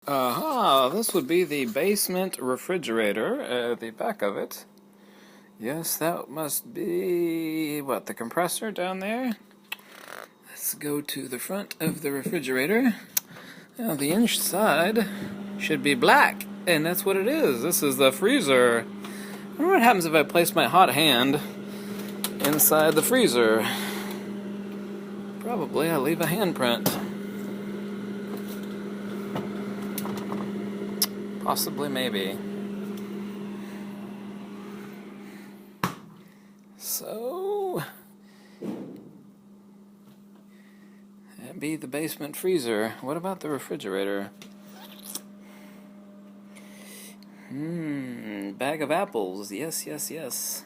Aha, this would be the basement refrigerator, the back of it. Yes, that must be, what, the compressor down there? Let's go to the front of the refrigerator. Now, the inside should be black, and that's what it is. This is the freezer. I wonder what happens if I place my hot hand inside the freezer. Probably I'll leave a handprint. Possibly, maybe. So, that'd be the basement freezer. What about the refrigerator? Bag of apples. Yes, yes, yes.